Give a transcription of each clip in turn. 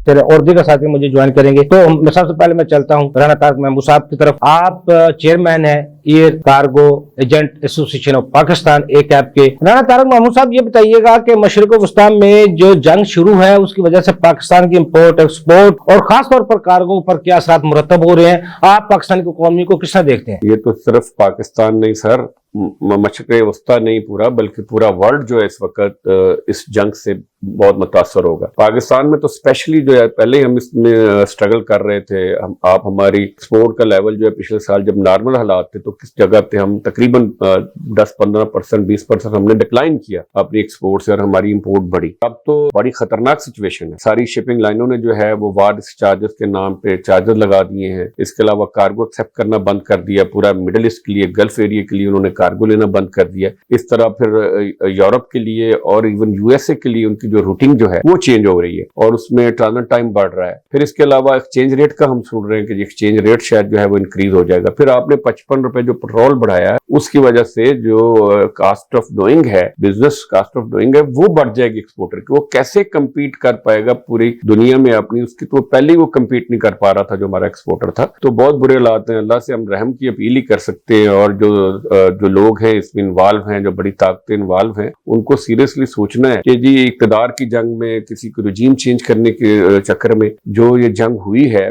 پھر اور دیگر ساتھی مجھے جوائن کریں گے. تو سب سے پہلے میں چلتا ہوں رانا طارق محمود صاحب کی طرف. آپ چیئرمین ہیں ایئر کارگو ایجنٹ ایسوسی ایشن آف پاکستان ایکیپ کے. رانا طارق محمود صاحب یہ بتائیے گا کہ مشرق وسطیٰ میں جو جنگ شروع ہے اس کی وجہ سے پاکستان کی امپورٹ ایکسپورٹ اور خاص طور پر کارگو پر کیا اثرات مرتب ہو رہے ہیں؟ آپ پاکستان کی اکانومی کو کس طرح دیکھتے ہیں؟ یہ تو صرف پاکستان نہیں سر، مشرق وسطیٰ نہیں پورا، بلکہ پورا ورلڈ جو ہے اس وقت اس جنگ سے بہت متاثر ہوگا. پاکستان میں تو اسپیشلی جو ہے پہلے ہم اس میں سٹرگل کر رہے تھے. آپ ہماری ایکسپورٹ کا لیول جو ہے پچھلے سال جب نارمل حالات تھے تو کس جگہ پہ ہم تقریباً 10-15% 20% ہم نے ڈکلائن کیا اپنی ایکسپورٹ سے اور ہماری امپورٹ بڑھی. اب تو بڑی خطرناک سچویشن ہے. ساری شپنگ لائنوں نے جو ہے وہ وارڈ چارجز کے نام پہ چارجز لگا دیے ہیں. اس کے علاوہ کارگو ایکسپٹ کرنا بند کر دیا. پورا مڈل ایسٹ کے لیے، گلف ایریا کے لیے انہوں نے کارگو لینا بند کر دیا. اس طرح پھر یورپ کے لیے اور ایون یو ایس اے کے لیے ان کی جو روٹنگ جو ہے وہ چینج ہو رہی ہے اور اس میں ٹرانزٹ ٹائم بڑھ رہا ہے. پھر اس کے علاوہ ایکسچینج ریٹ کا ہم سن رہے ہیں کہ ایکسچینج ریٹ شاید جو ہے وہ انکریز ہو جائے گا. پھر آپ نے 55 روپے جو پیٹرول بڑھایا ہے اس کی وجہ سے جو کاسٹ آف ڈوئنگ ہے، بزنس کاسٹ آف ڈوئنگ ہے، وہ بڑھ جائے گی ایکسپورٹر کی. وہ کیسے کمپیٹ کر پائے گا پوری دنیا میں اپنی اس کی؟ تو پہلے وہ کمپیٹ نہیں کر پا رہا تھا جو ہمارا ایکسپورٹر تھا. تو بہت برے حالات ہیں. اللہ سے ہم رحم کی اپیل ہی کر سکتے ہیں اور جو لوگ ہیں اس میں انوالو ہیں، جو بڑی طاقتیں انوالو ہیں، ان کو سیریسلی سوچنا ہے کہ جی اقتدار کی جنگ میں کسی کو رجیم چینج کرنے کے چکر میں جو یہ جنگ ہوئی ہے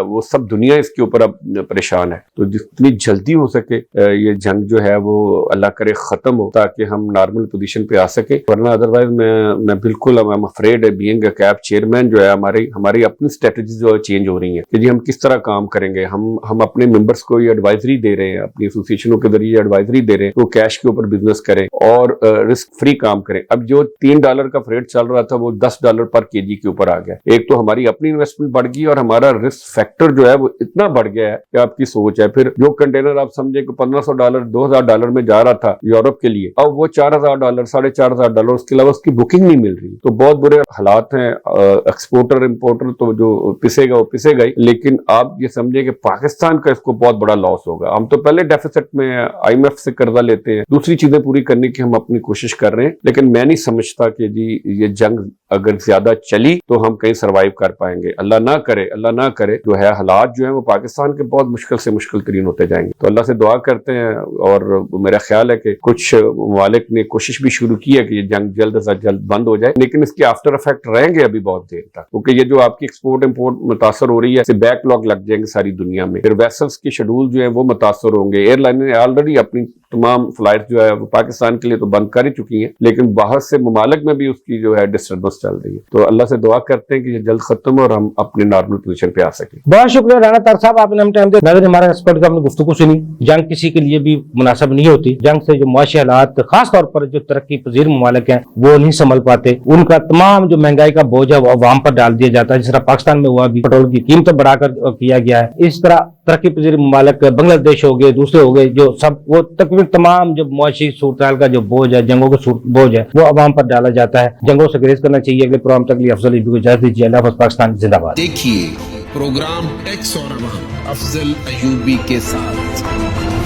وہ سب دنیا اس کے اوپر اب پریشان ہے. تو جتنی جلدی ہو سکے یہ جنگ جو ہے وہ اللہ کرے ختم ہو تاکہ ہم نارمل پوزیشن پہ آ سکے. ورنہ ادروائز میں بالکل I'm afraid being cap chairman جو ہے ہماری اپنی اسٹریٹجی جو ہے چینج ہو رہی ہیں کہ جی ہم کس طرح کام کریں گے. ہم اپنے ممبرس کو یہ ایڈوائزری دے رہے ہیں، اپنی ایسوسیشنوں کے ذریعے ایڈوائزری دے رہے ہیں وہ کیش کے اوپر بزنس کریں اور رسک فری کام کریں. اب جو $3 کا فریٹ چل رہا تھا وہ $10 پر kg کے اوپر آ گیا. ایک تو ہماری اپنی انویسٹمنٹ بڑھ گئی اور ہمارا رسک فیکٹر جو ہے وہ اتنا بڑھ گیا ہے کہ آپ کی سوچ ہے. پھر جو کنٹینر آپ سمجھے کہ $1,500 $2,000 میں جا رہا تھا یورپ کے لیے، اب وہ $4,000 $4,500 اس کے علاوہ اس کی بکنگ نہیں مل رہی. تو بہت برے حالات ہیں. ایکسپورٹر امپورٹر تو جو پسے گا وہ پسے گا ہی، لیکن آپ یہ سمجھے کہ پاکستان کا اس کو بہت بڑا لاس ہوگا. ہم تو پہلے ڈیفیسٹ میں IMF سے قرضہ لیتے ہیں، دوسری چیزیں پوری کرنے کی ہم اپنی کوشش کر رہے ہیں، لیکن میں نہیں سمجھتا کہ جی یہ جنگ اگر زیادہ چلی تو ہم کہیں سروائیو کر پائیں گے. اللہ نہ کرے جو ہے حالات جو ہیں وہ پاکستان کے بہت مشکل سے مشکل ترین ہوتے جائیں گے. تو اللہ سے دعا کرتے ہیں اور میرا خیال ہے کہ کچھ ممالک نے کوشش بھی شروع کی ہے کہ یہ جنگ جلد از جلد بند ہو جائے، لیکن اس کے آفٹر افیکٹ رہیں گے ابھی بہت دیر تک، کیونکہ یہ جو آپ کی ایکسپورٹ امپورٹ متاثر ہو رہی ہے اسے بیک لاگ لگ جائیں گے ساری دنیا میں. پھر ویسلز کے شیڈول جو ہیں وہ متاثر ہوں گے. ایئر لائنیں آلریڈی اپنی تمام فلائٹ جو ہے وہ پاکستان کے لیے تو بند کر ہی چکی ہیں، لیکن باہر سے ممالک میں بھی اس کی جو ہے ڈسٹربنس چل رہی ہے. تو اللہ سے دعا کرتے ہیں کہ یہ جلد ختم ہو اور ہم اپنے نارمل پوزیشن پہ آ سکیں. بہت شکریہ رانا طارق صاحب، آپ نے ہم ٹائم دیا. نظر ہمارا ایکسپرٹ کا ہم نے گفتگو سنی. جنگ کسی کے لیے بھی مناسب نہیں ہوتی. جنگ سے جو معاشی حالات خاص طور پر جو ترقی پذیر ممالک ہیں وہ نہیں سنبھل پاتے. ان کا تمام جو مہنگائی کا بوجھ ہے وہ عوام پر ڈال دیا جاتا ہے، جس طرح پاکستان میں ہوا بھی پیٹرول کی قیمتیں بڑھا کر کیا گیا ہے. اس طرح ترقی پذیر ممالک بنگلہ دیش ہو گئے، دوسرے ہو گئے، جو سب وہ تقریباً تمام جو معاشی صورتحال کا جو بوجھ ہے، جنگوں کا بوجھ ہے، وہ عوام پر ڈالا جاتا ہے. جنگوں سے گریز کرنا چاہیے. اگلے پروگرام تک لیے افضل کو اجازت دیجیے. اللہ حافظ. پاکستان زندہ باد. دیکھیے پروگرام ٹیکس اور عوام افضل ایوبی کے ساتھ.